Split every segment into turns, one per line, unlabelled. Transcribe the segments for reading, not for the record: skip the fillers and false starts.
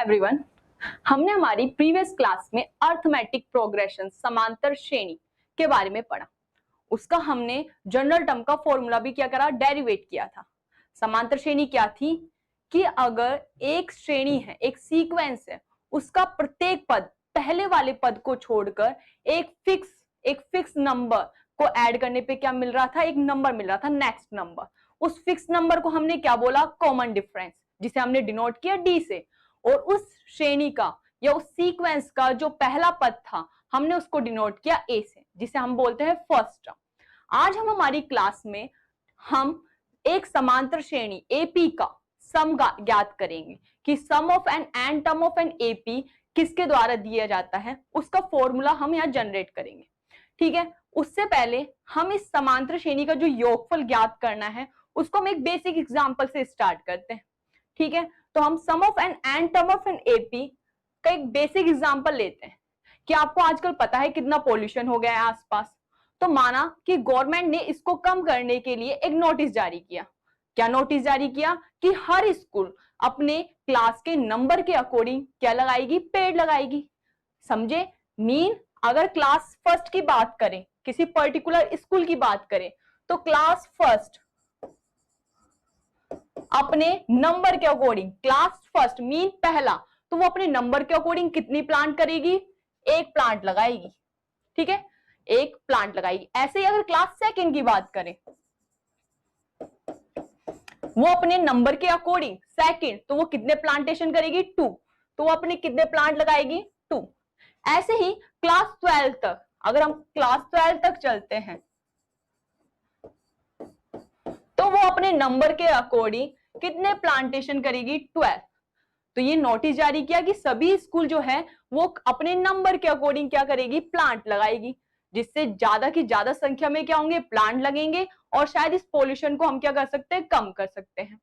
Everyone, हमने हमारी previous class में अर्थमेटिक प्रोग्रेशन समांतर श्रेणी के बारे में पढ़ा। उसका हमने जनरल टर्म का फॉर्मूला भी क्या करा, डेरिवेट किया था। समांतर श्रेणी क्या थी कि अगर एक श्रेणी है, एक सीक्वेंस है, उसका प्रत्येक पद पहले वाले पद को छोड़कर एक फिक्स नंबर को ऐड करने पे क्या मिल रहा था, एक नंबर मिल रहा था, नेक्स्ट नंबर। उस फिक्स नंबर को हमने क्या बोला, कॉमन डिफरेंस, जिसे हमने डिनोट किया डी से। और उस श्रेणी का या उस सीक्वेंस का जो पहला पद था हमने उसको डिनोट किया ए से, जिसे हम बोलते हैं फर्स्ट टर्म। आज हम हमारी क्लास में हम एक समांतर श्रेणी एपी का सम ज्ञात करेंगे कि sum of n nth term of N AP किसके द्वारा दिया जाता है, उसका फॉर्मूला हम यहाँ जनरेट करेंगे। ठीक है, उससे पहले हम इस समांतर श्रेणी का जो योगफल ज्ञात करना है उसको हम एक बेसिक एग्जांपल से स्टार्ट करते हैं। ठीक है, तो हम sum of n nth term of N AP का एक बेसिक एग्जांपल लेते हैं कि आपको आजकल पता है कितना पोल्यूशन हो गया है आसपास। तो माना कि गवर्नमेंट ने इसको कम करने के लिए एक नोटिस जारी किया। क्या नोटिस जारी किया कि हर स्कूल अपने क्लास के नंबर के अकॉर्डिंग क्या लगाएगी, पेड़ लगाएगी। समझे? मीन अगर क्लास फर्स्ट की बात करें, किसी पर्टिकुलर स्कूल की बात करें, तो क्लास फर्स्ट अपने नंबर के अकॉर्डिंग, क्लास फर्स्ट मीन पहला, तो वो अपने नंबर के अकॉर्डिंग कितनी प्लांट करेगी, एक प्लांट लगाएगी। ठीक है, एक प्लांट लगाएगी। ऐसे ही अगर क्लास सेकंड की बात करें, वो अपने नंबर के अकॉर्डिंग सेकंड, तो वो कितने प्लांटेशन करेगी, 2, तो वो अपने कितने प्लांट लगाएगी, 2। ऐसे ही क्लास 12 तक, अगर हम क्लास 12 तक चलते हैं तो वो अपने नंबर के अकॉर्डिंग कितने प्लांटेशन करेगी, 12। तो ये नोटिस जारी किया कि सभी स्कूल जो है वो अपने नंबर के अकॉर्डिंग क्या करेगी, प्लांट लगाएगी, जिससे ज्यादा की ज्यादा संख्या में क्या होंगे, प्लांट लगेंगे, और शायद इस पोल्यूशन को हम क्या कर सकते हैं, कम कर सकते हैं।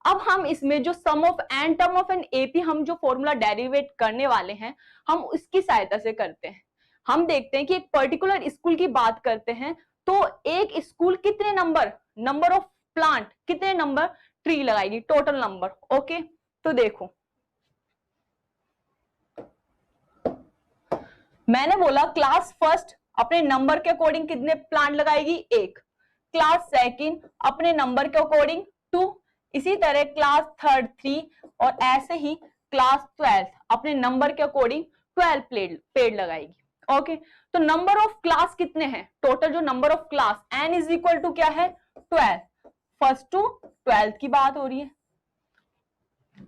अब हम इसमें जो sum of nth term of N AP हम जो फॉर्मूला डेरिवेट करने वाले हैं, हम उसकी सहायता से करते हैं। हम देखते हैं कि एक पर्टिकुलर स्कूल की बात करते हैं, तो एक स्कूल कितने नंबर ऑफ प्लांट, कितने नंबर ट्री लगाएगी, टोटल नंबर। ओके, तो देखो मैंने बोला क्लास फर्स्ट अपने नंबर के अकॉर्डिंग कितने प्लांट लगाएगी, 1। क्लास सेकंड अपने नंबर के अकॉर्डिंग 2। इसी तरह क्लास थर्ड 3, और ऐसे ही क्लास 12 अपने नंबर के अकॉर्डिंग 12 पेड़ लगाएगी। ओके, तो नंबर ऑफ क्लास कितने हैं, टोटल जो number of class n is equal to क्या है, 12। फर्स्ट टू 12 की बात हो रही है।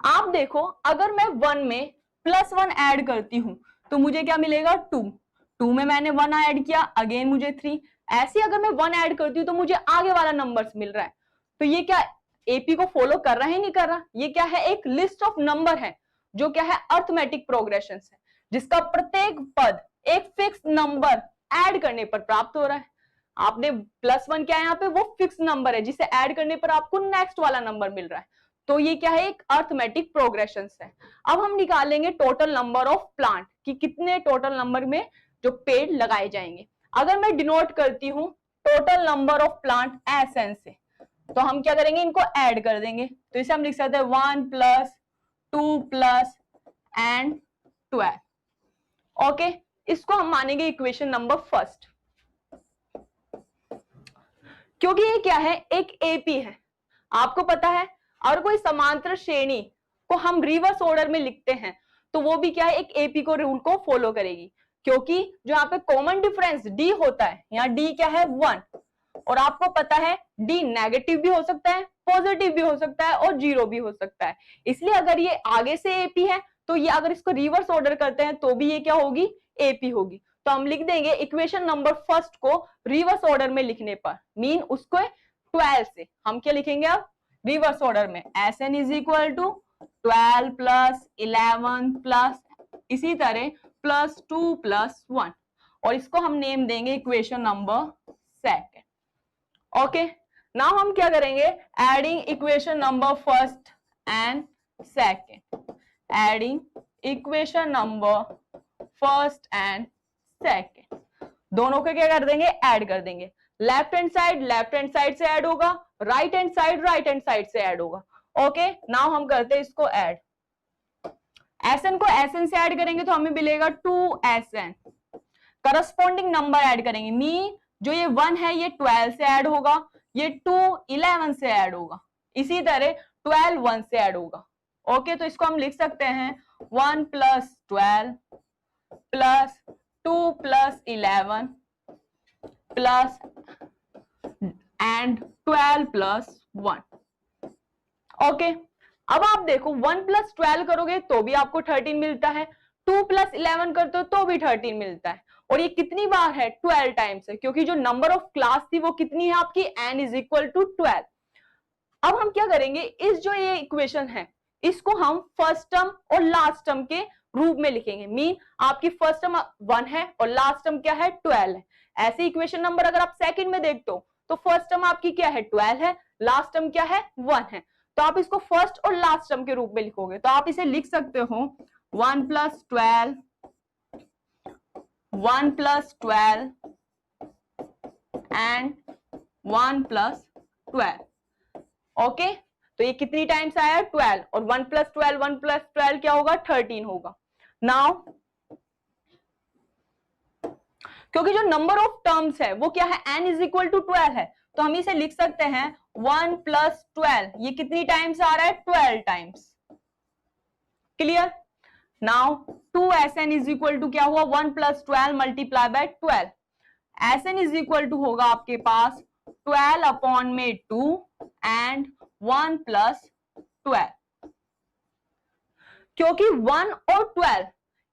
आप देखो अगर मैं 1 में +1 ऐड करती हूं तो मुझे क्या मिलेगा, 2 में मैंने 1 ऐड किया, अगेन मुझे 3। ऐसे अगर मैं 1 ऐड करती हूँ तो मुझे आगे वाला नंबर्स मिल रहा है। तो ये क्या एपी को फॉलो कर रहा है, नहीं कर रहा? ये क्या है, एक लिस्ट ऑफ नंबर है जो क्या है, अर्थमेटिक प्रोग्रेशन है, जिसका प्रत्येक पद एक फिक्स नंबर ऐड करने पर प्राप्त हो रहा है। आपने +1 क्या है यहाँ पे, वो फिक्स नंबर है जिसे ऐड करने पर आपको नेक्स्ट वाला नंबर मिल रहा है। तो ये क्या है, एक अर्थमेटिक प्रोग्रेशन है। अब हम निकालेंगे टोटल नंबर ऑफ प्लांट कि कितने टोटल नंबर में जो पेड़ लगाए जाएंगे। अगर मैं डिनोट करती हूँ total number of plant S N से, तो हम क्या करेंगे, इनको ऐड कर देंगे। तो इसे हम लिख सकते हैं 1 + 2 + एंड 12। ओके, इसको हम मानेंगे इक्वेशन नंबर फर्स्ट, क्योंकि ये क्या है, एक एपी है। आपको पता है और कोई समांतर श्रेणी को हम रिवर्स ऑर्डर में लिखते हैं तो वो भी क्या है, एक एपी को रूल को फॉलो करेगी, क्योंकि जो यहाँ पे कॉमन डिफरेंस डी होता है, यहाँ डी क्या है, 1। और आपको पता है डी नेगेटिव भी हो सकता है, पॉजिटिव भी हो सकता है, और 0 भी हो सकता है। इसलिए अगर ये आगे से एपी है तो ये अगर इसको रिवर्स ऑर्डर करते हैं तो भी ये क्या होगी, एपी होगी। तो हम लिख देंगे इक्वेशन नंबर फर्स्ट को रिवर्स ऑर्डर में लिखने पर, मीन उसको 12 से हम क्या लिखेंगे, अब रिवर्स ऑर्डर में Sn is equal to 12 + 11 plus इसी तरह +2 + 1, और इसको हम नेम देंगे equation number second. Okay, now हम क्या करेंगे, adding equation number first and second, adding equation number first and second, दोनों को क्या कर देंगे, ऐड कर देंगे। लेफ्ट हैंड साइड से ऐड होगा, राइट हैंड साइड से ऐड होगा। ओके, नाउ हम करते हैं इसको ऐड। Sn को Sn से ऐड करेंगे तो हमें मिलेगा 2Sn। करस्पॉन्डिंग नंबर ऐड करेंगे, मीन जो ये 1 है ये 12 से ऐड होगा, ये 2 11 से ऐड होगा, इसी तरह 12 1 से ऐड होगा। ओके, तो इसको हम लिख सकते हैं 1 + 12 प्लस 2 + 11 प्लस एंड 12 + 1। ओके, अब आप देखो 1 + 12 करोगे तो भी आपको 13 मिलता है, 2 + 11 करते हो तो भी 13 मिलता है, और ये कितनी बार है? 12 टाइम्स है, क्योंकि जो नंबर ऑफ क्लास थी वो कितनी है आपकी? n = 12। अब हम क्या करेंगे, इस जो ये इक्वेशन है इसको हम फर्स्ट टर्म और लास्ट टर्म के रूप में लिखेंगे, मीन आपकी फर्स्ट टर्म 1 है और लास्ट टर्म क्या है? 12 है। ऐसे इक्वेशन नंबर अगर आप सेकंड में देखते हो तो फर्स्ट टर्म आपकी क्या है? 12 है, लास्ट टर्म क्या है? 1 है, तो आप इसको फर्स्ट और लास्ट टर्म के रूप में लिखोगे, तो आप इसे लिख सकते हो 1 + 12 1 + 12 एंड 1 + 12। ओके, तो ये कितनी टाइम्स आया? 12, और 1 + 12 1 + 12 क्या होगा? 13 होगा। नाउ क्योंकि जो नंबर ऑफ टर्म्स है वो क्या है? n = 12 है, तो हम इसे लिख सकते हैं 1 + 12, ये कितनी टाइम्स आ रहा है? 12 टाइम्स। क्लियर? नाउ 2Sn = क्या हुआ? 1 + 12 × 12। Sn = होगा आपके पास 12/2 एंड 1 + 12। क्योंकि 1 और 12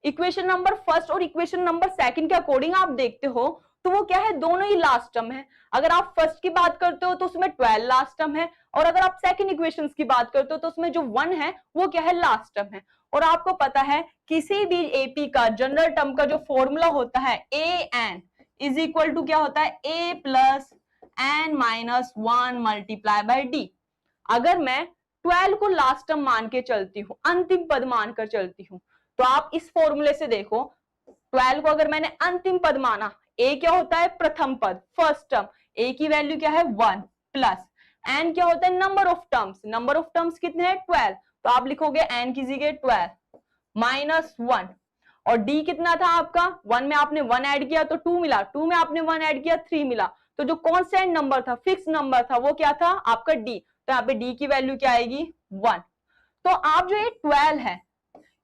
इक्वेशन नंबर फर्स्ट और इक्वेशन नंबर सेकंड के अकॉर्डिंग आप देखते हो तो वो क्या है? दोनों ही लास्ट टर्म है। अगर आप फर्स्ट की बात करते हो तो उसमें 12 लास्ट टर्म है, और अगर आप सेकंड इक्वेशंस की बात करते हो तो उसमें जो 1 है वो क्या है? लास्ट टर्म है। और आपको पता है किसी भी एपी का जनरल टर्म का जो फॉर्मूला होता है an = क्या होता है? a + n - 1 × d। अगर मैं 12 को लास्ट टर्म मान के चलती हूँ, अंतिम पद मानकर चलती हूँ, तो आप इस फॉर्मूले से देखो 12 को अगर मैंने अंतिम पद माना, a क्या होता है? प्रथम पद, फर्स्ट टर्म, a की वैल्यू क्या है? 1 प्लस n क्या होता है? Number of terms, number of terms कितने हैं? 12, तो आप लिखोगे n की जगह 12 - 1, और d कितना था आपका? 1 में आपने 1 ऐड किया तो 2 मिला, 2 में आपने 1 ऐड किया 3 मिला, तो जो कांस्टेंट नंबर था, फिक्स नंबर था, वो क्या था? आपका d। तो यहाँ पे d की वैल्यू क्या आएगी? 1। तो आप जो ये 12 है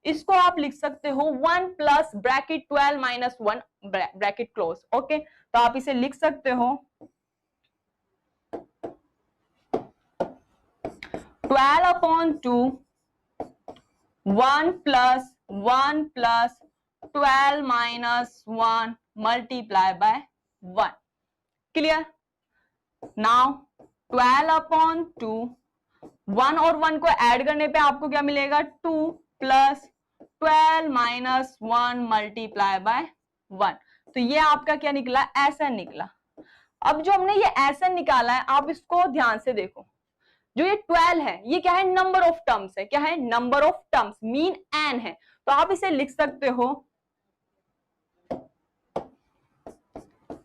इसको आप लिख सकते हो 1 + ब्रैकेट 12 - 1 ब्रैकेट क्लोज। ओके, तो आप इसे लिख सकते हो 12/2 1 + 1 + 12 - 1 × 1। क्लियर? नाउ 12/2 1 और 1 को ऐड करने पे आपको क्या मिलेगा? 2 + 12 - 1 × 1। तो ये आपका क्या निकला? Sn निकला। अब जो हमने ये Sn निकाला है आप इसको ध्यान से देखो, जो ये 12 है ये क्या है? नंबर ऑफ टर्म्स है। क्या है? Number of terms, mean n है, तो आप इसे लिख सकते हो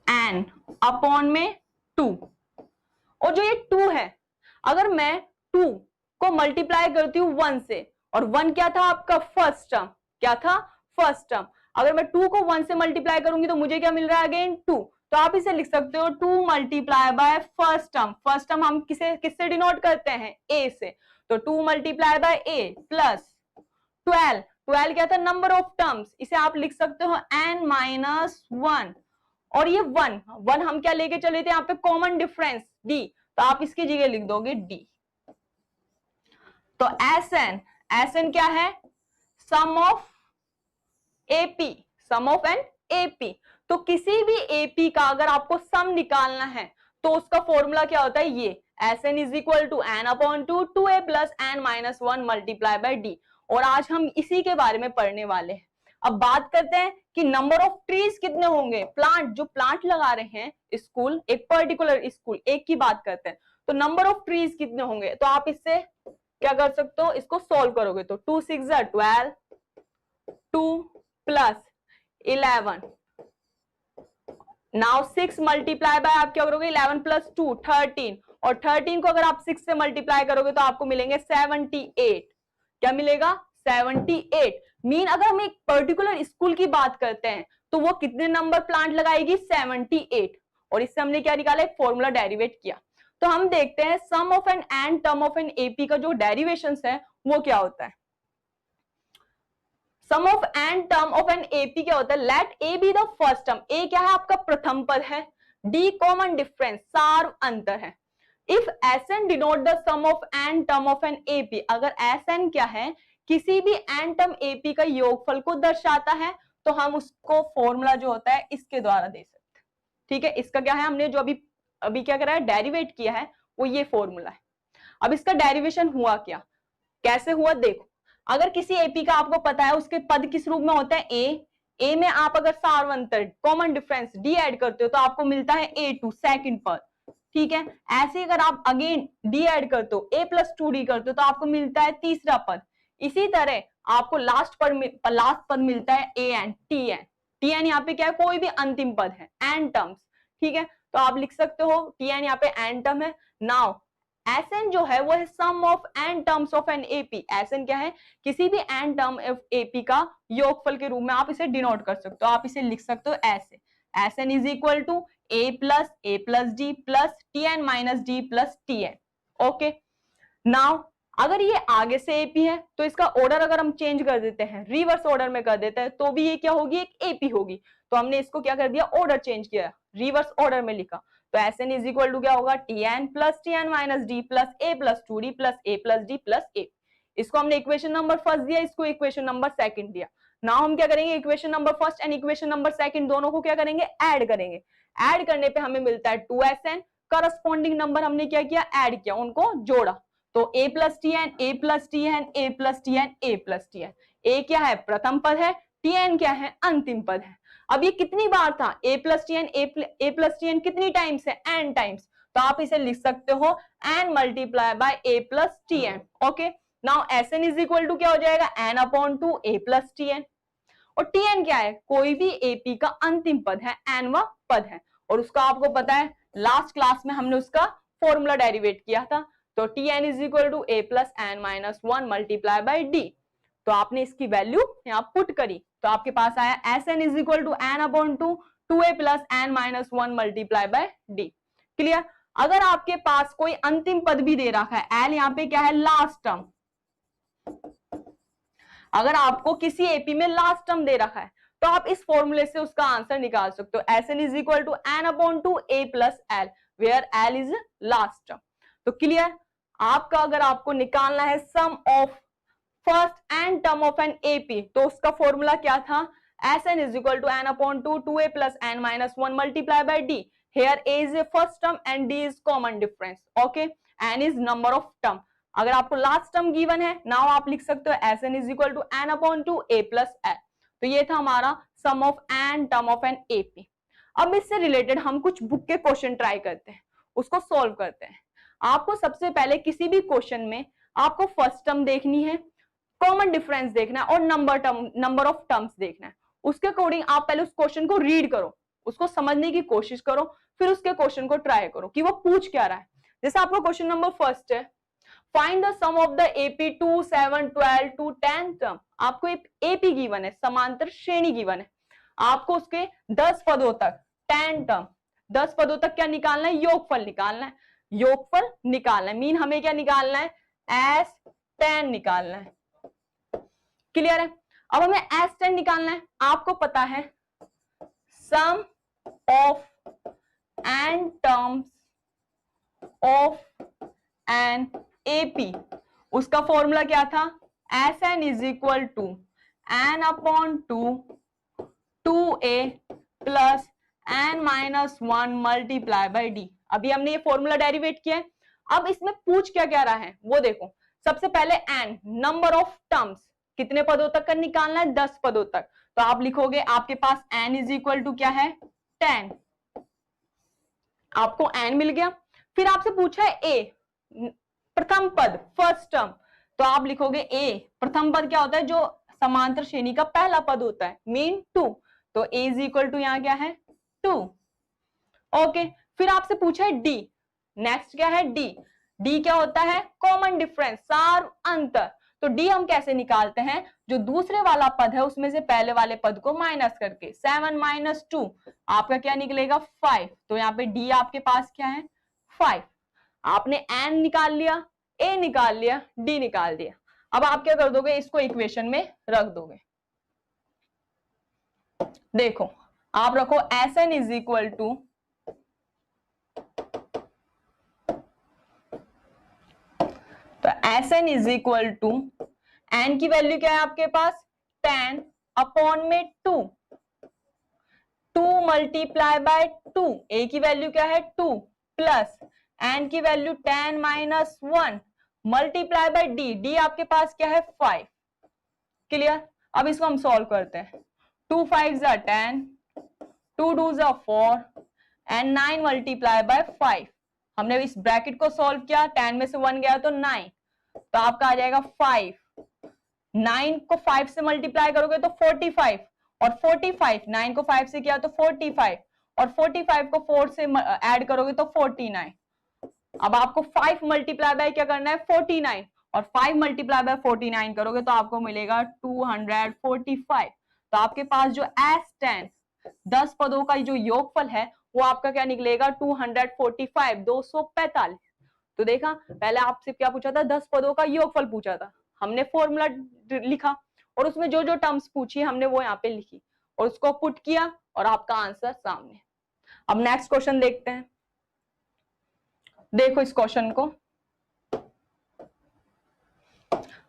n/2। और जो ये 2 है, अगर मैं 2 को मल्टीप्लाई करती हूँ 1 से, और 1 क्या था आपका? First term. क्या था? First term. अगर मैं 2 को 1 से मल्टीप्लाई करूंगी तो मुझे क्या मिल रहा है? अगेन 2। तो आप इसे लिख सकते हो 2 × फर्स्ट टर्म। फर्स्ट टर्म हम किससे डिनोट करते हैं? a से, तो 2 × a प्लस 12। 12 क्या था? नंबर ऑफ टर्म्स, इसे आप लिख सकते हो n - 1। और ये 1 हम क्या लेके चले थे? यहाँ पे कॉमन डिफरेंस d, तो आप इसकी जगह लिख दोगे d। तो Sn क्या है? Sum of AP, sum of N AP. तो किसी भी एपी का अगर आपको सम निकालना है तो उसका फॉर्मूला क्या होता है? ये Sn = n/2 2a + n - 1 × d। और आज हम इसी के बारे में पढ़ने वाले हैं। अब बात करते हैं कि नंबर ऑफ ट्रीज कितने होंगे। प्लांट, जो प्लांट लगा रहे हैं स्कूल, एक पर्टिकुलर स्कूल, एक की बात करते हैं, तो नंबर ऑफ ट्रीज कितने होंगे? तो आप इससे क्या कर सकते हो? इसको सॉल्व करोगे तो 2 × 6 = 12, 2 + 11, नाउ 6 मल्टीप्लाई बाय आप क्या करोगे? 11 + 2 13, और 13 को अगर आप 6 से मल्टीप्लाई करोगे तो आपको मिलेंगे 78। क्या मिलेगा? 78। मीन अगर हम एक पर्टिकुलर स्कूल की बात करते हैं तो वो कितने नंबर प्लांट लगाएगी, 78। और इससे हमने क्या निकाला, एक फॉर्मूला डेरिवेट किया। तो हम देखते हैं sum of n nth term of N AP का जो डेरिवेशन है वो क्या होता है। Sum of nth term of N AP क्या होता है, let A be the first term, A क्या है आपका प्रथम पद है, डी कॉमन डिफरेंस सार अंतर है। If Sn denote the sum of nth term of N AP, अगर Sn क्या है, किसी भी एंड टर्म एपी का योगफल को दर्शाता है, तो हम उसको फॉर्मूला जो होता है इसके द्वारा दे सकते हैं। ठीक है, इसका क्या है, हमने जो अभी क्या करा है, डेरिवेट किया है, वो ये फॉर्मूला है। अब इसका डेरिवेशन हुआ क्या, कैसे हुआ देखो। अगर किसी एपी का आपको पता है उसके पद किस रूप में होता है, ए में आप अगर सारवंतर कॉमन डिफरेंस डी ऐड करते हो तो आपको मिलता है A2 सेकंड पद। ठीक है, ऐसे अगर आप अगेन डी ऐड करते हो, A+2D करते हो तो आपको मिलता है तीसरा पद। इसी तरह आपको लास्ट पद मिलता है AN TN। TN यहाँ पे क्या है, कोई भी अंतिम पद है, एंड टर्म्स। ठीक है, तो आप लिख सकते हो TN यहाँ पे एंड टर्म है। नाउ Sn जो है वो है sum of nth terms of N AP. Sn क्या है, किसी भी एंड टर्म ऑफ एपी का योगफल के रूप में आप इसे डिनोट कर सकते हो। आप इसे लिख सकते हो ऐसे, Sn is equal to A+D plus Tn minus D plus Tn। Okay, now अगर ये आगे से एपी है तो इसका ऑर्डर अगर हम चेंज कर देते हैं, रिवर्स ऑर्डर में कर देते हैं, तो भी ये क्या होगी, एक एपी होगी। तो हमने इसको क्या कर दिया, ऑर्डर चेंज किया, रिवर्स ऑर्डर में लिखा। तो Sn इज इक्वल टू क्या होगा, Tn plus Tn minus D plus A+2D plus A+D plus A। इसको हमने इक्वेशन नंबर फर्स्ट दिया, इसको इक्वेशन नंबर सेकंड दिया। नाउ हम क्या करेंगे, equation number first and equation number second दोनों को क्या करेंगे, ऐड करेंगे। ऐड करने पे हमें मिलता है 2Sn, करस्पॉन्डिंग नंबर हमने क्या किया, ऐड किया, उनको जोड़ा। तो A+Tn, A+Tn, A+Tn, A+Tn। A क्या है, प्रथम पद है, Tn क्या है, अंतिम पद है। अब ये कितनी बार था, A+Tn कितनी टाइम्स है, n टाइम्स। तो आप इसे लिख सकते हो n multiply by A+Tn। Okay, now Sn is equal to क्या हो जाएगा, n/2 A+Tn। और Tn क्या है, कोई भी एपी का अंतिम पद है, nवा पद है, और उसका आपको पता है लास्ट क्लास में हमने उसका फॉर्मूला डेरिवेट किया था। तो Tn is equal to A+n-1 multiply by D। तो आपने इसकी वैल्यू यहाँ पुट करी तो आपके पास आया Sn is equal to n/2 2A+n-1 multiply by D। Clear. अगर आपके पास कोई अंतिम पद भी दे रखा है, L यहाँ पे क्या है, लास्ट टर्म। अगर आपको किसी एपी में लास्ट टर्म दे रखा है तो आप इस फॉर्मूले से उसका आंसर निकाल सकते हो। Sn is equal to n/2 A+L where L is last term. तो क्लियर, आपका अगर आपको निकालना है sum of first nth term of N AP तो उसका फॉर्मूला क्या था, Sn is equal to n/2 2A+n-1 multiply by D। Here A is a first term and D is common difference. Okay, n is number of term. अगर आपको last term given है, now आप लिख सकते हो Sn is equal to n/2 A+L। तो ये था हमारा sum of nth term of N AP. अब इससे रिलेटेड हम कुछ बुक के क्वेश्चन ट्राई करते हैं, उसको सॉल्व करते हैं। आपको सबसे पहले किसी भी क्वेश्चन में आपको फर्स्ट टर्म देखनी है, कॉमन डिफरेंस देखना है और नंबर ऑफ टर्म्स देखना है। उसके अकॉर्डिंग आप पहले उस क्वेश्चन को रीड करो, उसको समझने की कोशिश करो, फिर उसके क्वेश्चन को ट्राई करो कि वो पूछ क्या रहा है। जैसे आपका क्वेश्चन नंबर फर्स्ट है, find the sum of the AP 2, 7, 12 to 10 term. आपको एपी गिवन है, समांतर श्रेणी गिवन है, आपको उसके 10 पदों तक 10 टर्म 10 पदों तक क्या निकालना है, योगफल निकालना है। योगफल निकालना है मीन हमें क्या निकालना है, S10 निकालना है। क्लियर है। अब हमें S10 निकालना है। आपको पता है sum of n terms of N AP, उसका फॉर्मूला क्या था, Sn is equal to n/2 2A plus n-1 multiply by D। अभी हमने ये फॉर्मूला डेरिवेट किया है। अब इसमें पूछ क्या क्या रहा है वो देखो। सबसे पहले n, नंबर ऑफ टर्म्स, कितने पदों तक का निकालना है, 10 पदों तक। तो आप लिखोगे आपके पास n इज इक्वल टू क्या है, 10। आपको n मिल गया। फिर आपसे पूछा है a, प्रथम पद, फर्स्ट टर्म। तो आप लिखोगे a, प्रथम पद क्या होता है, जो समांतर श्रेणी का पहला पद होता है, मीन 2। तो a इज इक्वल टू यहां क्या है, 2। ओके, फिर आपसे पूछा है d, नेक्स्ट क्या है d। d क्या होता है, कॉमन डिफरेंस, सार अंतर। तो डी हम कैसे निकालते हैं, जो दूसरे वाला पद है उसमें से पहले वाले पद को माइनस करके 7 माइनस 2 आपका क्या निकलेगा 5। तो यहाँ पे डी आपके पास क्या है 5। आपने एन निकाल लिया, ए निकाल लिया, डी निकाल दिया। अब आप क्या कर दोगे, इसको इक्वेशन में रख दोगे। देखो आप रखो S N is equal to तो S N is equal to n की वैल्यू क्या है आपके पास 10 अपॉन में 2 मल्टीप्लाई बाय 2 ए की वैल्यू क्या है 2 प्लस एन की value 10 minus 1 multiply by D, D आपके पास क्या है 5। क्लियर। अब इसको हम सॉल्व करते हैं। 2 5 जा 10, 2 2 जा 4 एंड 9 मल्टीप्लाई बाय 5। हमने इस ब्रैकेट को सॉल्व किया, 10 में से 1 गया तो 9, तो आपका आ जाएगा 5। 9 को 5 से मल्टीप्लाई करोगे तो 45 और 45 9 को 5 से किया तो 45 और 45 को 4 से ऐड करोगे तो 49। अब आपको 5 मल्टीप्लाई बाय क्या करना है 49 और 5 मल्टीप्लाई बाय 49 करोगे तो आपको मिलेगा 245। तो आपके पास जो S10 10 पदों का जो योगफल है वो आपका क्या निकलेगा 245 245। तो देखा पहले आपसे क्या पूछा था 10 पदों का योगफल पूछा था, हमने फॉर्मूला लिखा और उसमें जो जो टर्म्स पूछी हमने वो यहाँ पे लिखी और उसको पुट किया और आपका आंसर सामने। अब नेक्स्ट क्वेश्चन देखते हैं। देखो इस क्वेश्चन को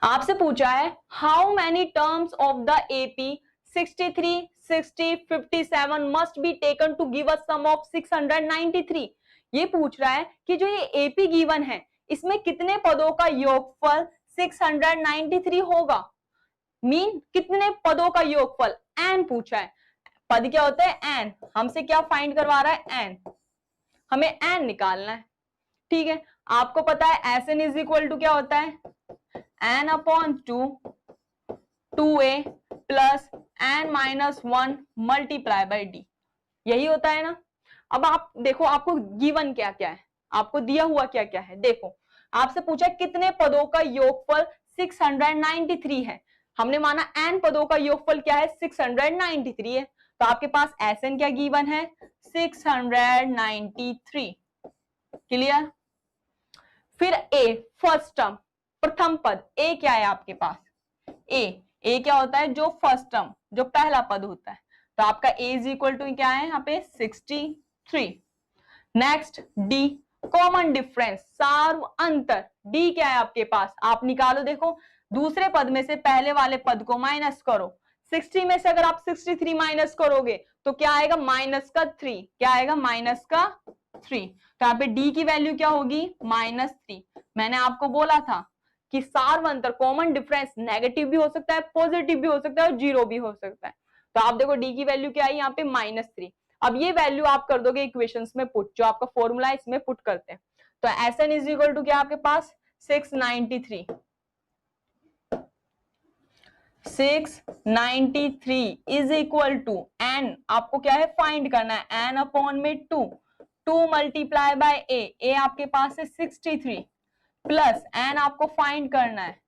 आपसे पूछा है how many terms of the AP 63 60 57 must be taken to give a sum of 693। ये पूछ रहा है कि जो ये एपी गिवन है इसमें कितने पदों का योगफल 693 होगा। मीन कितने पदों का योगफल, एन पूछा है। पद क्या होता है एन, हमसे क्या फाइंड करवा रहा है एन, हमें एन निकालना है। ठीक है, आपको पता है S N is equal to क्या होता है n upon 2 a plus n minus 1 multiply by d, यही होता है ना। अब आप देखो आपको गिवन क्या क्या है, आपको दिया हुआ क्या क्या है। देखो आपसे पूछा कितने पदों का योगफल 693 है, हमने माना एन पदों का योगफल क्या है 693 है, तो आपके पास एस एन क्या गिवन है 693। क्लियर। फिर ए फर्स्ट टर्म प्रथम पद, ए क्या है आपके पास ए क्या होता है जो फर्स्ट टर्म जो पहला पद होता है, तो आपका ए इज इक्वल टू क्या है यहाँ पे 63। नेक्स्ट डी कॉमन डिफरेंस सार्व अंतर, डी क्या है आपके पास आप निकालो। देखो दूसरे पद में से पहले वाले पद को माइनस करो, 60 में से अगर आप 63 माइनस करोगे तो क्या आएगा माइनस का 3, क्या आएगा माइनस का 3। तो यहाँ पे डी की वैल्यू क्या होगी -3। मैंने आपको बोला था कि सार्व अंतर कॉमन डिफरेंस नेगेटिव भी हो सकता है पॉजिटिव भी हो सकता है और जीरो भी हो सकता है। तो आप देखो डी की वैल्यू क्या आई यहाँ पे -3। अब ये वैल्यू आप कर दोगे इक्वेशंस में पुट, जो आपका फॉर्मूला है इसमें पुट करते हैं। तो S N is equal to क्या आपके पास 693 इज इक्वल टू एन, आपको क्या है फाइंड करना है एन अपॉन में 2 मल्टीप्लाई बाय ए आपके पास है 63 प्लस एन आपको फाइंड करना है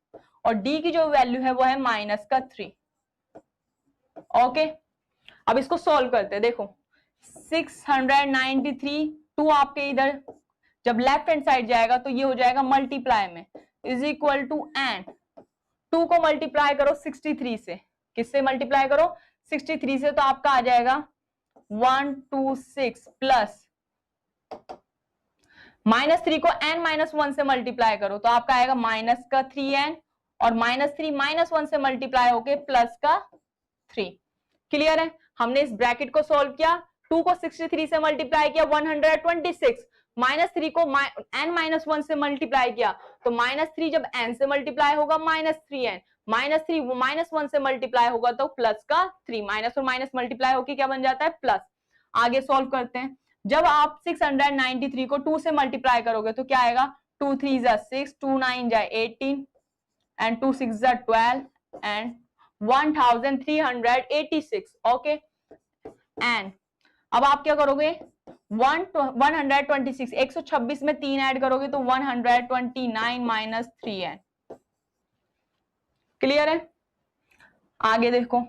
और डी की जो वैल्यू है वो है माइनस का 3। ओके, अब इसको सॉल्व करते हैं। देखो 693 2 आपके इधर जब लेफ्ट हैंड साइड जाएगा तो ये हो जाएगा मल्टीप्लाई में इज इक्वल टू एन 2 को मल्टीप्लाई करो 63 से, किससे मल्टीप्लाई करो 63 से, तो आपका आ जाएगा 126 प्लस -3 को n -1 से मल्टीप्लाई करो तो आपका आएगा माइनस का 3n और -3 -1 से मल्टीप्लाई होके प्लस का 3। क्लियर है। हमने इस ब्रैकेट को सॉल्व किया, 2 को 63 से मल्टीप्लाई किया 126, -3 को n -1 से मल्टीप्लाई किया तो -3 जब n से मल्टीप्लाई होगा -3n, -3 -1 से मल्टीप्लाई होगा तो प्लस का 3, माइनस और माइनस मल्टीप्लाई होके क्या बन जाता है प्लस। आगे सॉल्व करते हैं। जब आप 693 को 2 से मल्टीप्लाई करोगे तो क्या आएगा 2 3 जा 6, 2 9 जा 18 एंड 2 6 जा 12 एंड 1386। ओके एंड अब आप क्या करोगे 126 126 में 3 ऐड करोगे तो 129 -3n क्लियर है? आगे देखो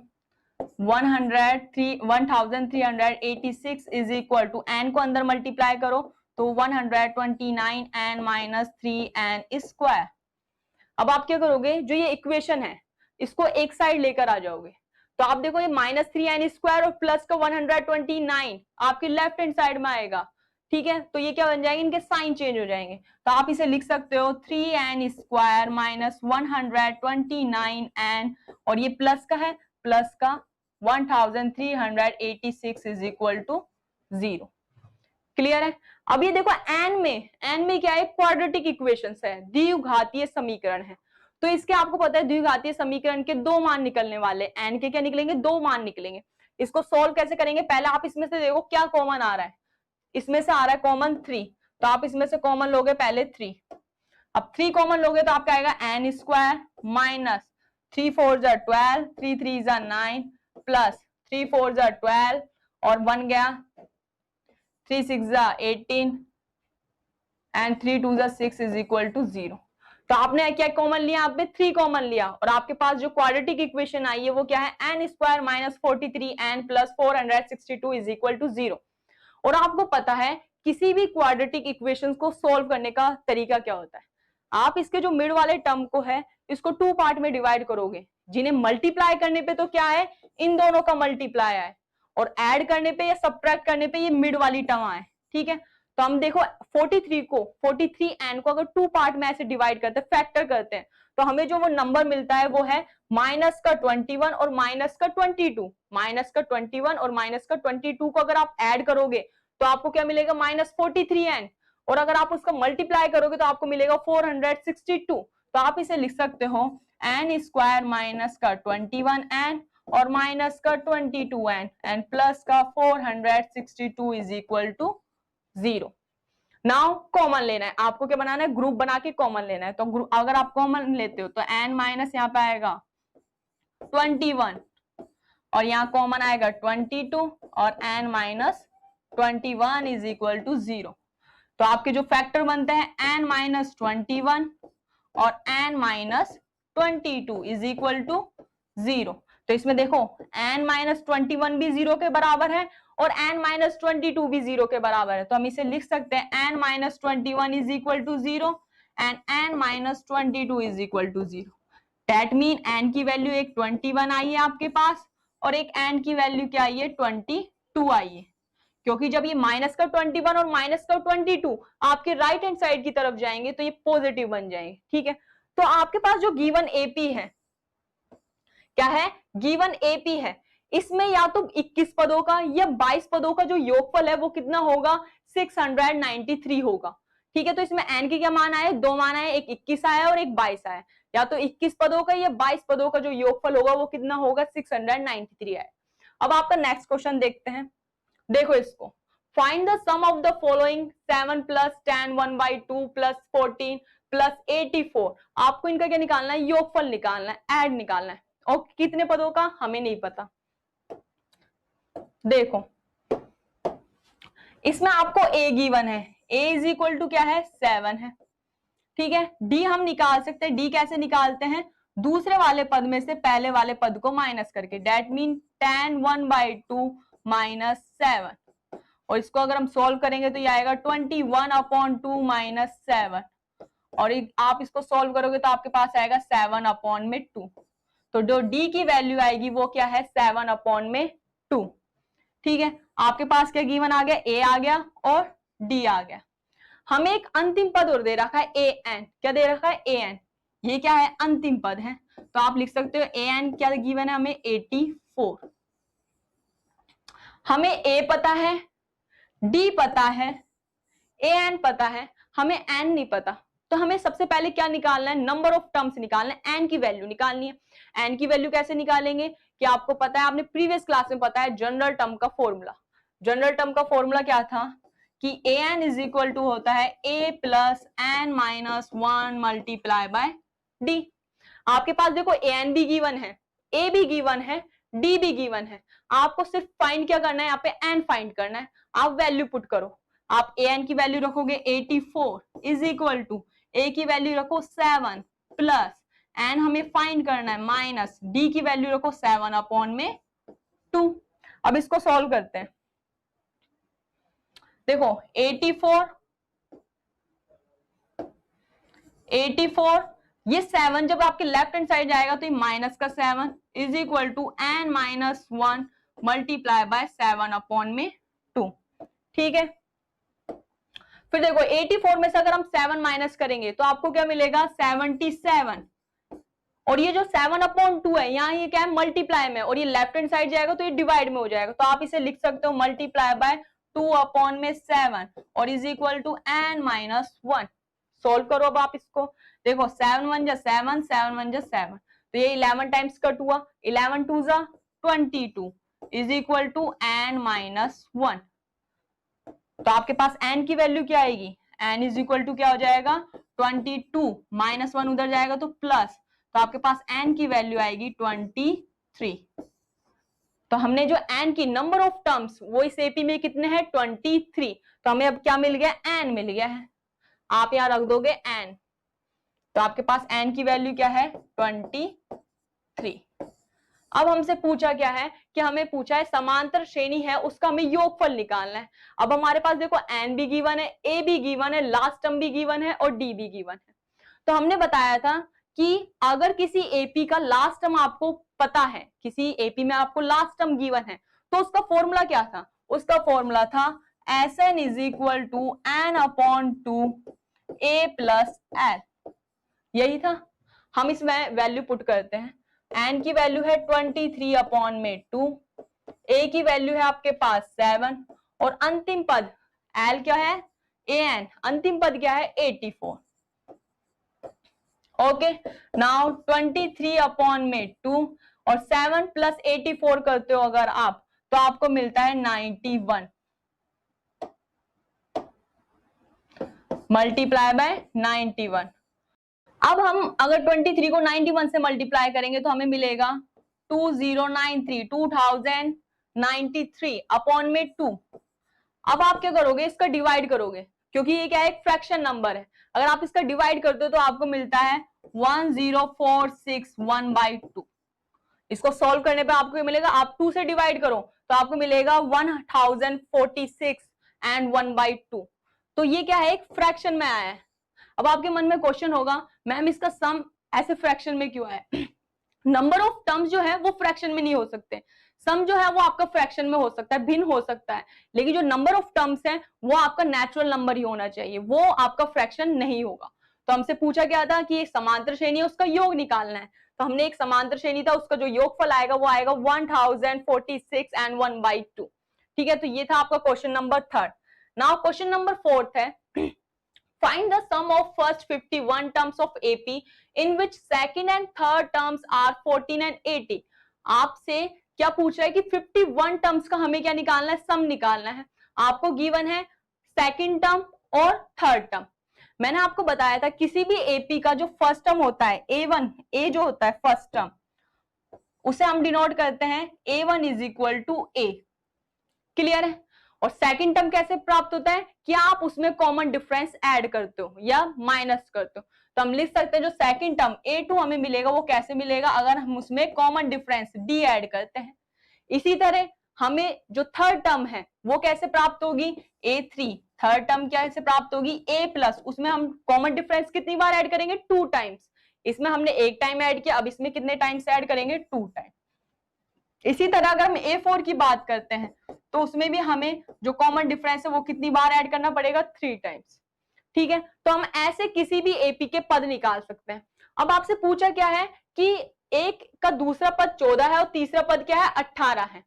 1386 इज इक्वल टू n को अंदर मल्टीप्लाई करो तो 129n माइनस 3n स्क्वायर। अब आप क्या करोगे, जो ये इक्वेशन है इसको एक साइड लेकर आ जाओगे, तो आप देखो ये -3n स्क्वायर और प्लस का 129 आपके लेफ्ट हैंड साइड में आएगा। ठीक है, तो ये क्या बन जाएंगे, इनके साइन चेंज हो जाएंगे, तो आप इसे लिख सकते हो 3n स्क्वायर माइनस 129n और ये प्लस का है, प्लस का 1386 इज इक्वल टू 0। क्लियर है? अब ये देखो n में क्या है, क्वाड्रेटिक इक्वेशंस है, द्विघातीय समीकरण है, तो इसके आपको पता है द्विघातीय समीकरण के दो मान निकलने वाले, n के क्या निकलेंगे, दो मान निकलेंगे। इसको सोल्व कैसे करेंगे, पहले आप इसमें से देखो क्या कॉमन आ रहा है, इसमें से आ रहा है कॉमन 3, तो आप इसमें से कॉमन लोगे पहले 3, अब 3 कॉमन लोगे तो आपका आएगा n स्क्वायर माइनस 3 4 12, 3 3 9 प्लस 3 4 12 और 1 गया 3 6 18 एंड 3 2 6 इज इक्वल टू 0। तो आपने क्या कॉमन लिया, आप 3 कॉमन लिया और आपके पास जो क्वाड्रेटिक इक्वेशन आई है वो क्या है, n square minus 43n plus 462 is equal to 0। और आपको पता है किसी भी क्वाड्रेटिक इक्वेशंस को सॉल्व करने का तरीका क्या होता है, आप इसके जो मिड वाले टर्म को है इसको 2 पार्ट में डिवाइड करोगे, जिन्हें मल्टीप्लाई करने पे तो क्या है, इन दोनों का मल्टीप्लाई है, और ऐड करने पे या सब्ट्रैक्ट करने पे ये मिड वाली टर्म आए। ठीक है, तो हम देखो 43n को अगर 2 पार्ट में ऐसे डिवाइड करते हैं, फैक्टर करते हैं, तो हमें जो वो नंबर मिलता है वो है माइनस का 21 और माइनस का 22। माइनस का 21 और माइनस का 22 को अगर आप ऐड करोगे तो आपको क्या मिलेगा, -43n, और अगर आप उसका मल्टीप्लाई करोगे तो आपको मिलेगा 462। तो आप इसे लिख सकते हो n स्क्वायर माइनस का 21n और माइनस का 22n एंड प्लस का 462 is equal to 0। Now common लेना है, आपको क्या बनाना है, ग्रुप बना के कॉमन लेना है। तो ग्रुप अगर आप कॉमन लेते हो तो n माइनस यहाँ पे आएगा 21 और यहाँ कॉमन आएगा 22 और n minus 21 is equal to 0। तो आपके जो फैक्टर बनते हैं n माइनस 21 और n minus 22 is equal to 0। तो इसमें देखो n माइनस 21 भी 0 के बराबर है और n माइनस 22 भी 0 के बराबर है, तो हम इसे लिख सकते हैं n minus 21 is equal to 0 and n minus 22 is equal to 0। That mean n की वैल्यू एक 21 आई है आपके पास और एक n की वैल्यू क्या आई है, 22 आई है, क्योंकि जब ये माइनस का 21 और माइनस का 22 आपके राइट हैंड साइड की तरफ जाएंगे तो ये पॉजिटिव बन जाएंगे। ठीक है, तो आपके पास जो गिवन एपी है, क्या है, गिवन एपी है, इसमें या तो 21 पदों का या 22 पदों का जो योगफल है वो कितना होगा, 693 होगा। ठीक है, तो इसमें n के क्या मान आए, दो मान आए, एक 21 आया और एक 22 आया, या तो 21 पदों का या 22 पदों का जो योगफल होगा वो कितना होगा, 693 आया। अब आपका नेक्स्ट क्वेश्चन देखते हैं, देखो इसको, find the sum of the following 7 plus 10 1/2 plus 14 plus 84। आपको इनका क्या निकालना है, योगफल निकालना है, ऐड निकालना है, और कितने पदों का हमें नहीं पता। देखो इसमें आपको a गिवन है, a इज इक्वल टू क्या है, 7 है। ठीक है, d हम निकाल सकते हैं, d कैसे निकालते हैं, दूसरे वाले पद में से पहले वाले पद को माइनस करके, डेट मीन 10 1/2 माइनस 7, और इसको अगर हम सॉल्व करेंगे तो ये आएगा 21/2 माइनस 7, और आप इसको सॉल्व करोगे तो आपके पास आएगा 7/2। तो जो d की वैल्यू आएगी वो क्या है, 7/2। ठीक है, आपके पास क्या गिवन आ गया, a आ गया और d आ गया। हमें एक अंतिम पद और दे रखा है an, क्या दे रखा है, an, ये क्या है, अंतिम पद है, तो आप लिख सकते हो an क्या गिवन है हमें, 84। हमें a पता है, d पता है, an पता है, हमें n नहीं पता, तो हमें सबसे पहले क्या निकालना है, नंबर ऑफ टर्म्स निकालना है, n की वैल्यू निकालनी है। n की वैल्यू कैसे निकालेंगे, कि आपको पता है, आपने प्रीवियस क्लास में पता है जनरल टर्म का फॉर्मूला, जनरल टर्म का फॉर्मूला क्या था कि an इज इक्वल टू होता है a plus n minus 1 multiply by d। आपके पास देखो an भी गिवन है, a भी गिवन है, d भी गिवन है, आपको सिर्फ फाइंड क्या करना है, यहाँ पे n फाइंड करना है। आप वैल्यू पुट करो, आप an की वैल्यू रखोगे 84 इज इक्वल टू a की वैल्यू रखो 7 प्लस एन हमें फाइंड करना है माइनस डी की वैल्यू रखो 7/2। अब इसको सॉल्व करते हैं। देखो 84 ये 7 जब आपके लेफ्ट हैंड साइड जाएगा तो ये माइनस का 7 is equal to n minus 1 multiply by 7/2। ठीक है, फिर देखो 84 में से अगर हम 7 माइनस करेंगे तो आपको क्या मिलेगा 77। और ये जो 7/2 है यहाँ ये क्या है मल्टीप्लाई में, और ये लेफ्ट हैंड साइड जाएगा तो ये डिवाइड में हो जाएगा, तो आप इसे लिख सकते हो मल्टीप्लाई बाय 2/7 और is equal to n minus 1। Solve करो अब आप इसको। देखो 7 1 जा 7, 7 1 जा 7, तो ये 11 टाइम्स कट हुआ, 11 2 जा 22 is equal to n minus 1। तो आपके पास n की वैल्यू क्या आएगी, n इज इक्वल टू क्या हो जाएगा 22 माइनस 1 उधर जाएगा तो प्लस, तो आपके पास n की वैल्यू आएगी 23। तो हमने जो n की नंबर ऑफ टर्म्स वो इस एपी में कितने हैं 23, तो हमें अब क्या मिल गया n मिल गया है। आप यहां रख दोगे n, तो आपके पास n की वैल्यू क्या है 23। अब हमसे पूछा क्या है कि हमें पूछा है समांतर श्रेणी है उसका हमें योगफल निकालना है। अब हमारे पास देखो n भी गिवन है, a भी गिवन है, लास्ट टर्म भी गिवन है और d भी गिवन है। तो हमने बताया था कि अगर किसी एपी का लास्ट टर्म आपको पता है, किसी एपी में आपको लास्ट टर्म गिवन है, तो उसका फॉर्मूला क्या था, उसका फॉर्मूला था Sn is equal to n/2 a plus l। यही था, हम इसमें वैल्यू पुट करते हैं। n की वैल्यू है 23/2, a की वैल्यू है आपके पास 7 और अंतिम पद l क्या है an, अंतिम पद क्या है 84। ओके, नाउ 23/2 और 7 प्लस 84 करते हो अगर आप, तो आपको मिलता है 91 मल्टीप्लाई बाय 91। अब हम अगर 23 को 91 से मल्टीप्लाई करेंगे तो हमें मिलेगा 2093 अब आप क्या करोगे, इसका डिवाइड करोगे, क्योंकि ये क्या है एक फ्रैक्शन नंबर है। अगर आप इसका डिवाइड करते हो तो आपको मिलता है 10461/2। इसको सॉल्व करने पे आपको मिलेगा, आप 2 से डिवाइड करो तो आपको मिलेगा 1046 एंड 1/2। तो ये क्या है एक फ्रैक्शन में आया है। अब आपके मन में क्वेश्चन होगा मैम इसका सम ऐसे फ्रैक्शन में क्यों है? नंबर ऑफ टर्म्स जो है वो फ्रैक्शन में नहीं हो सकते, सम जो है वो आपका फ्रैक्शन में हो सकता है, भिन्न हो सकता है, लेकिन जो नंबर ऑफ टर्म्स है वो आपका नेचुरल नंबर ही होना चाहिए, वो आपका फ्रैक्शन नहीं होगा। तो हमसे पूछा गया था कि एक समांतर श्रेणी है उसका योग निकालना है, तो हमने एक समांतर श्रेणी था उसका जो योगफल आएगा वो आएगा 1046 एंड 1/2। ठीक है, तो ये था आपका question number 3। Now question number 4 है find the sum of first 51 terms of AP in which second and third terms are 14 and 80। आपसे क्या पूछ रहा है कि 51 टर्म्स का हमें क्या निकालना है, सम निकालना है। आपको गिवन है सेकंड टर्म और थर्ड टर्म। मैंने आपको बताया था किसी भी एपी का जो फर्स्ट टर्म होता है A1, A जो होता है फर्स्ट टर्म, उसे हम डिनोट करते हैं A1 is equal to A। Clear है? और सेकंड टर्म कैसे प्राप्त होता है कि आप उसमें कॉमन डिफरेंस ऐड करते हो या माइनस करते हो। तो हम लिख सकते हैं जो सेकंड टर्म A2 हमें मिलेगा वो कैसे मिलेगा, अगर हम उसमें कॉमन डिफरेंस D ऐड करते हैं। इसी तरह हमें जो थर्ड टर्म है वो कैसे प्राप्त होगी, A3 थर्ड टर्म कैसे प्राप्त होगी A प्लस, उसमें हम कॉमन डिफरेंस कितनी बार ऐड करेंगे 2 टाइम्स। इसमें हमने 1 टाइम ऐड किया, अब इसमें कितने टाइम्स ऐड करेंगे 2 टाइम। इसी तरह अगर हम A4 की बात करते हैं तो उसमें भी हमें जो कॉमन डिफरेंस है वो कितनी बार ऐड करना पड़ेगा 3 टाइम्स। ठीक है, तो हम ऐसे किसी भी एपी के पद निकाल सकते हैं। अब आपसे पूछा क्या है कि एक का दूसरा पद 14 है और तीसरा पद क्या है 18 है।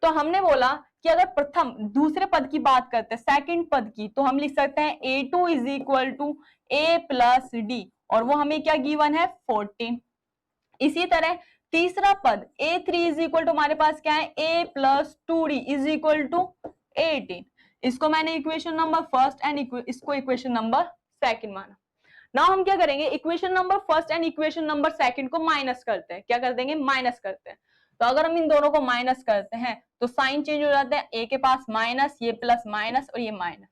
तो हमने बोला कि अगर प्रथम दूसरे पद की बात करते हैं सेकंड पद की, तो हम लिख सकते हैं A2 is equal to A plus D और वो हमें क्या गिवन है 14। इसी तरह तीसरा पद A3 इज इक्वल टू हमारे पास क्या है A plus 2D is equal to 18। इसको मैंने इक्वेशन नंबर फर्स्ट एंड इसको इक्वेशन नंबर सेकंड माना। नाउ हम क्या करेंगे, equation number first and equation number second को माइनस करते हैं। क्या कर देंगे, माइनस करते हैं। तो अगर हम इन दोनों को माइनस करते हैं तो साइन चेंज हो जाता है, A के पास माइनस, ये प्लस माइनस और ये माइनस।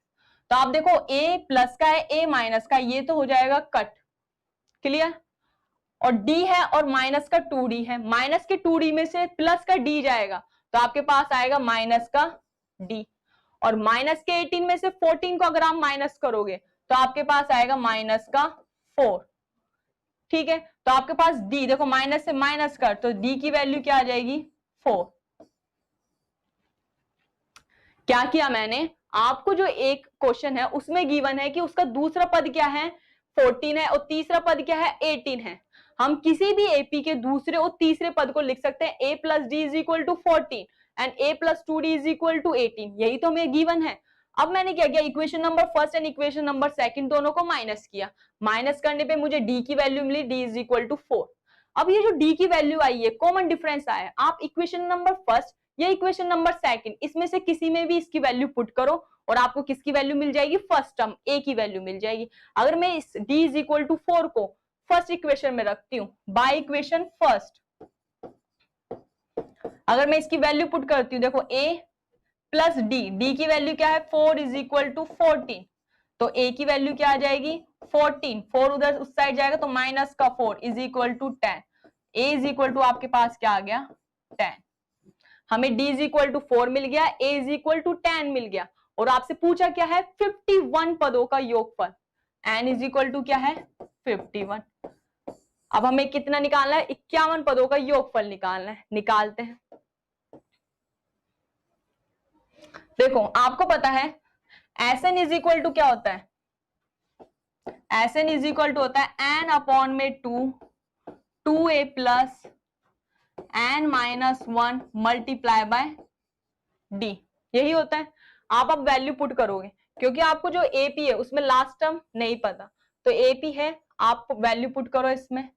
तो आप देखो A प्लस का है A माइनस का, ये तो हो जाएगा कट। क्लियर? और डी है और माइनस का 2d है, माइनस के 2d में से प्लस का d जाएगा तो आपके पास आएगा माइनस का d, और माइनस के 18 में से 14 को अगर आप माइनस करोगे तो आपके पास आएगा माइनस का 4। ठीक है, तो आपके पास d, देखो माइनस से माइनस कर तो d की वैल्यू क्या आ जाएगी 4। क्या किया मैंने, आपको जो एक क्वेश्चन है उसमें गिवन है कि उसका दूसरा पद क्या है 14 है और तीसरा पद क्या है 18 है। हम किसी भी एपी के दूसरे और तीसरे पद को लिख सकते हैं a plus d is equal to 14 and a plus 2d is equal to 18, यही तो हमें गिवन है। अब मैंने क्या किया, equation number first and equation number second दोनों को माइनस किया, माइनस करने पे मुझे d की वैल्यू मिली d इज इक्वल टू 4। अब ये जो d की वैल्यू आई है, कॉमन डिफरेंस आया, आप इक्वेशन नंबर फर्स्ट या इक्वेशन नंबर सेकंड इसमें से किसी में भी इसकी वैल्यू पुट करो और आपको किसकी वैल्यू मिल जाएगी, फर्स्ट टर्म a की वैल्यू मिल जाएगी। अगर मैं इस d इज इक्वल टू 4 को फर्स्ट इक्वेशन में रखती हूँ, बाय इक्वेशन फर्स्ट, अगर मैं इसकी वैल्यू पुट करती हूँ, देखो a प्लस d की वैल्यू क्या है 4 इज इक्वल टू 14, तो a की वैल्यू क्या आ जाएगी 14, 4 उधर उस साइड जाएगा तो माइनस का 4 is equal to 10, a is equal to आपके पास क्या आ गया 10। हमें d इज इक्वल टू 4 मिल गया, a इज इक्वल टू 10 मिल गया, और आपसे पूछा क्या है 51 पदों का योगफल, n इज इक्वल टू क्या है 51। अब हमें कितना निकालना है, 51 पदों का योगफल निकालना है, निकालते हैं। देखो आपको पता है Sn इज इक्वल टू क्या होता है, Sn इज इक्वल टू होता है n अपॉन में 2a plus n minus 1 multiply by d, यही होता है। आप अब वैल्यू पुट करोगे, क्योंकि आपको जो AP है उसमें लास्ट टर्म नहीं पता, तो AP है, आप वैल्यू पुट करो इसमें,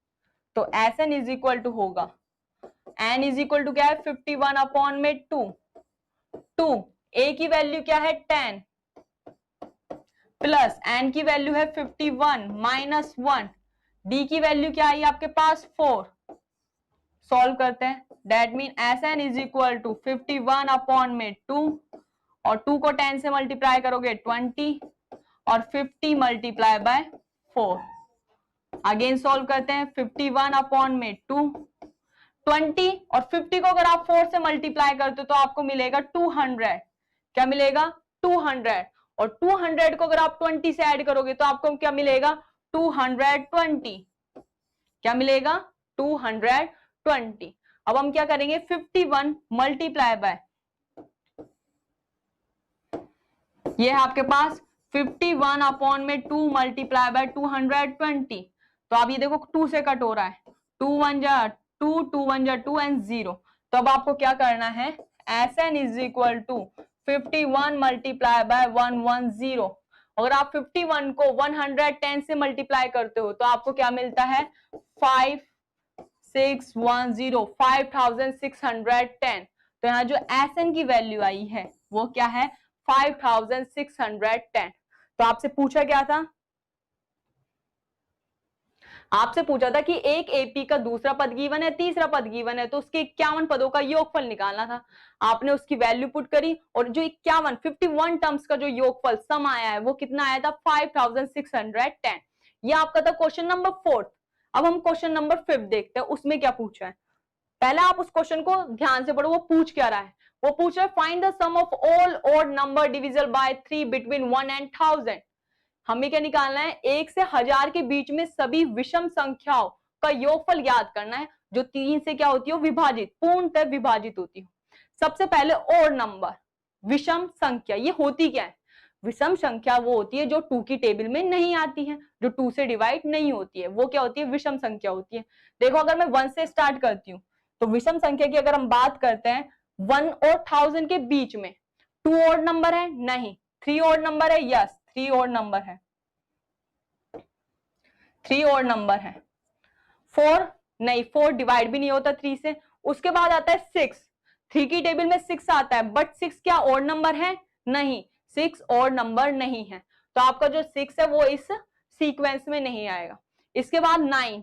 तो Sn इज इक्वल टू होगा n इज इक्वल टू क्या है 51 अपॉन में 2 a की वैल्यू क्या है 10 प्लस n की वैल्यू है 51 माइनस 1, d की वैल्यू क्या आई आपके पास 4, सॉल्व करते हैं, that mean Sn is equal to 51 upon में 2 और 2 को 10 से मल्टीप्लाई करोगे 20 और 50 मल्टीप्लाई बाय 4, अगेन सॉल्व करते हैं 51 अपॉन में 2, 20 और 50 को अगर आप 4 से मल्टीप्लाई करते हो तो आपको मिलेगा 200, क्या मिलेगा 200, और 200 को अगर आप 20 से ऐड करोगे तो आपको क्या मिलेगा 220, क्या मिलेगा 220। अब हम क्या करेंगे 51 मल्टीप्लाई बाय, ये है आपके पास 51 अपॉन में 2 मल्टीप्लाई बाय 220, तो अब ये देखो 2 से कट हो रहा है, 2 1 जा 2, 2 1 जा 2 एंड 0, तो अब आपको क्या करना है Sn is equal to 51 multiply by 110, अगर आप 51 को 110 से मल्टीप्लाई करते हो तो आपको क्या मिलता है 5610, 5610, तो यहाँ जो Sn की वैल्यू आई है वो क्या है 5610। तो आपसे पूछा क्या था, आपसे पूछा था कि एक एपी का दूसरा पद गिवन है, तीसरा पद गिवन है, तो उसके 51 पदों का योगफल निकालना था। आपने उसकी वैल्यू पुट करी और जो 51 टर्म्स का जो योगफल सम आया है वो कितना आया था 5610, ये आपका था क्वेश्चन नंबर 4। अब हम क्वेश्चन नंबर 5 देखते हैं, उसमें क्या पूछा है। पहले आप उस क्वेश्चन को ध्यान से पढ़ो, वो पूछ क्या रहा है, वो पूछ रहा है find the sum of all odd number divisible by 3 between 1 and 1000। हमें क्या निकालना है, 1 से 1000 के बीच में सभी विषम संख्याओं का योगफल याद करना है जो 3 से क्या होती है विभाजित, पूर्णतः विभाजित होती है। सबसे पहले ऑड नंबर, विषम संख्या, ये होती क्या है, विषम संख्या वो होती है जो 2 की टेबल में नहीं आती है, जो 2 से डिवाइड नहीं होती है, वो क्या होती है विषम संख्या होती है। देखो अगर मैं 1 से स्टार्ट करती हूँ तो विषम संख्या की अगर हम बात करते हैं 1 और 1000 के बीच में 2 ऑड नंबर है, नहीं 3 ऑड नंबर है, यस 3 ऑड नंबर है, 3 ऑड नंबर है, 4 नहीं, 4 डिवाइड भी नहीं होता 3 से। उसके बाद आता है 6, 3 की टेबल में 6 आता है, बट 6 क्या ऑड नंबर है, नहीं 6 ऑड नंबर नहीं है, तो आपका जो 6 है वो इस सीक्वेंस में नहीं आएगा। इसके बाद 9,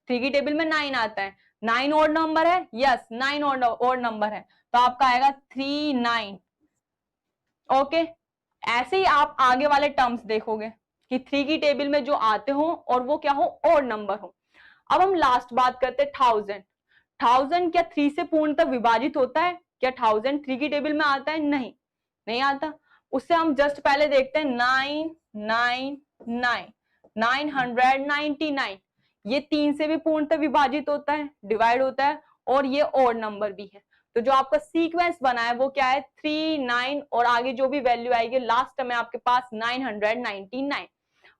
3 की टेबल में 9 आता है, 9 ऑड नंबर है, यस 9 ऑड नंबर है, तो आपका आएगा 3 9। ओके, ऐसे ही आप आगे वाले टर्म्स देखोगे कि 3 की टेबल में जो आते हो और वो क्या हो ऑड नंबर हो। अब हम लास्ट बात करते हैं 1000। 1000 क्या 3 से पूर्णतः विभाजित होता है? क्या 1000 3 की टेबल में आता है? नहीं, नहीं आता। उससे हम जस्ट पहले देखते हैं 999 999, ये 3 से भी पूर्णतः विभाजित होता है, डिवाइड होता है, और ये ऑड नंबर भी है। तो जो आपका सीक्वेंस बना है वो क्या है? 3 9 और आगे जो भी वैल्यू आएगी लास्ट में आपके पास 999।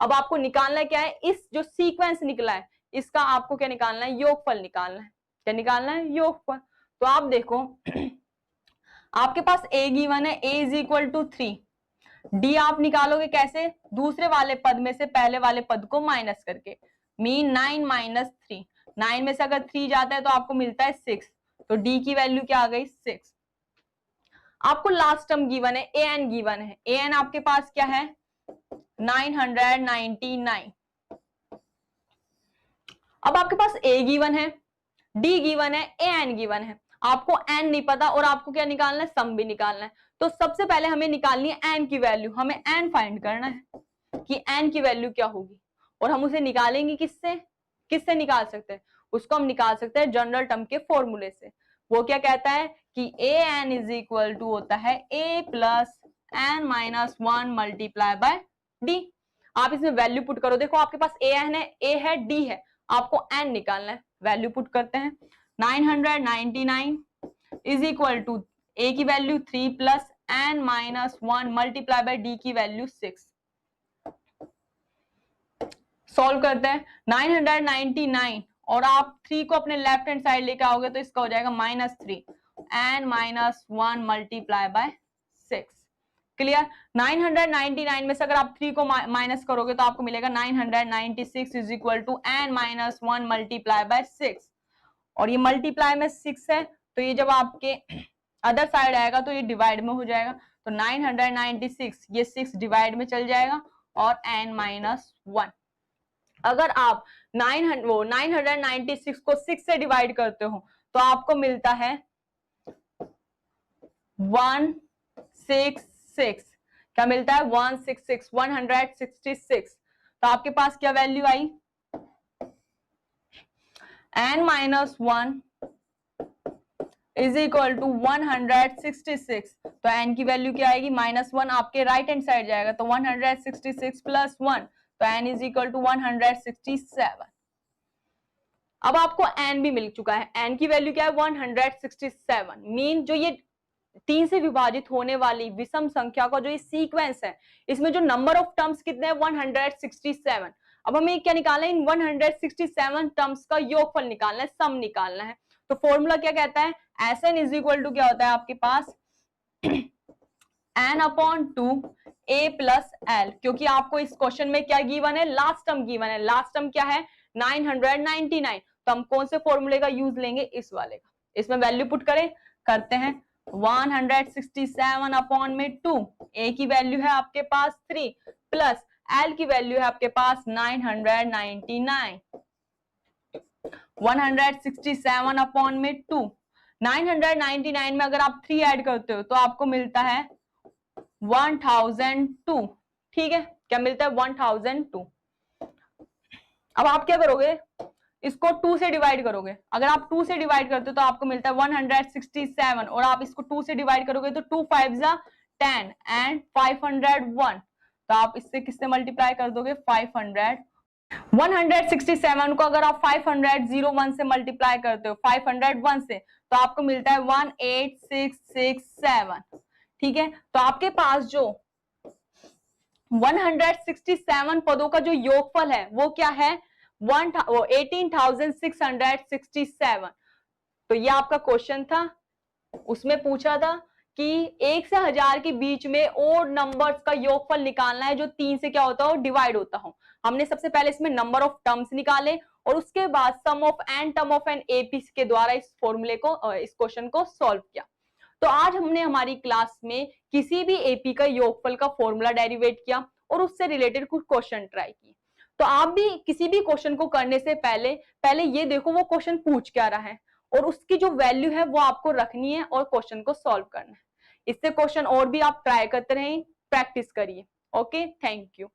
अब आपको निकालना क्या है? इस जो सीक्वेंस निकला है इसका आपको क्या निकालना है? योगफल निकालना है। क्या निकालना है? योगफल। तो आप देखो आपके पास a गिवन है, a is equal to 3। d आप निकालोगे कैसे? दूसरे वाले पद में से पहले वाले पद को माइनस करके, मीन 9 माइनस 3। 9 में से अगर 3 जाता है तो आपको मिलता है 6, तो d की वैल्यू क्या आ गई? 6। आपको लास्ट टर्म गिवन है, an गिवन है, an आपके पास क्या है? 999। अब आपके पास a गिवन है, d गिवन है, an गिवन है, आपको n नहीं पता और आपको क्या निकालना है? सम भी निकालना है। तो सबसे पहले हमें निकालनी है n की वैल्यू, हमें n फाइंड करना है कि n की वैल्यू क्या होगी, और हम उसे निकालेंगे किससे? किससे निकाल सकते हैं? उसको हम निकाल सकते हैं जनरल टर्म के फॉर्मूले से। वो क्या कहता है कि an इज इक्वल टू होता है a plus n minus 1 multiply by d। आप इसमें वैल्यू पुट करो, देखो आपके पास an है, a है, d है, आपको n निकालना है। वैल्यू पुट करते हैं, 999 इज इक्वल टू a की value 3 plus n minus 1 multiply by d की वैल्यू 6। सॉल्व करते हैं, 999 और आप 3 को अपने लेफ्ट हैंड साइड लेके आओगे तो इसका हो जाएगा -3 n minus 1 multiply by 6। Clear? 999 में से अगर आप 3 को माइनस करोगे तो आपको मिलेगा 996 is equal to n minus 1 multiply by 6, और ये मल्टीप्लाई में 6 है तो ये जब आपके अदर साइड आएगा तो ये डिवाइड में हो जाएगा। तो 996 ये 6 डिवाइड में चल जाएगा और n माइनस 1। अगर आप 996 को 6 से डिवाइड करते हो तो आपको मिलता है 166। क्या मिलता है? 166, 166। तो आपके पास क्या वैल्यू आई? n minus 1 is equal to 166। तो n की वैल्यू क्या आएगी? -1 आपके राइट हैंड साइड जाएगा, तो 166 प्लस 1, तो n इज इक्वल टू 167। अब आपको n भी मिल चुका है, n की वैल्यू क्या है? 167। मीन जो ये 3 से विभाजित होने वाली विषम संख्या का जो ये सीक्वेंस है इसमें जो नंबर ऑफ टर्म्स कितने हैं? 167। अब हमें क्या निकालना है? इन 167 टर्म्स का योगफल निकालना है, सम निकालना है। तो फॉर्मूला क्या कहता है? Sn इज इक्वल टू क्या होता है आपके पास? n upon 2 a plus l, क्योंकि आपको इस क्वेश्चन में क्या गिवन है? लास्ट टर्म गिवन है। लास्ट टर्म क्या है? 999। तो हम कौन से फॉर्मूले का यूज लेंगे? इस वाले का। इसमें वैल्यू पुट करें, करते हैं 167 अपॉन में 2, a की वैल्यू है आपके पास 3 प्लस l की वैल्यू है आपके पास 999। 167 अपॉन में 2, 999 में अगर आप 3 ऐड करते हो तो आपको मिलता है 1002। ठीक है? क्या मिलता है? 1002। अब आप क्या करोगे? इसको 2 से डिवाइड करोगे। अगर आप 2 से डिवाइड करते हो तो आपको मिलता है 167, और आप इसको 2 से डिवाइड करोगे तो 2 5 10 एंड 501। तो आप इससे किससे मल्टीप्लाई कर दोगे? 500। 167 को अगर आप 501 से मल्टीप्लाई करते हो 501 से, तो आपको मिलता है 18667। ठीक है? तो आपके पास जो 167 पदों का जो योगफल है वो क्या है? 18,667। तो ये आपका क्वेश्चन था, उसमें पूछा था कि 1 से 1000 के बीच में ओड नंबर्स का योगफल निकालना है जो 3 से क्या होता हो? डिवाइड होता हो। हमने सबसे पहले इसमें नंबर ऑफ टर्म्स निकाले और उसके बाद sum of n term of N AP के द्वारा इस फॉर्मूले को, इस क्वेश्चन को सॉल्व किया। तो आज हमने हमारी क्लास में किसी भी एपी का योगफल का फॉर्मूला डेरिवेट किया और उससे रिलेटेड कुछ क्वेश्चन ट्राई किए। तो आप भी किसी भी क्वेश्चन को करने से पहले ये देखो वो क्वेश्चन पूछ क्या रहा है और उसकी जो वैल्यू है वो आपको रखनी है और क्वेश्चन को सॉल्व करना है। इससे क्वेश्चन और भी आप ट्राई करते रहें, प्रैक्टिस करिए। Okay, thank you.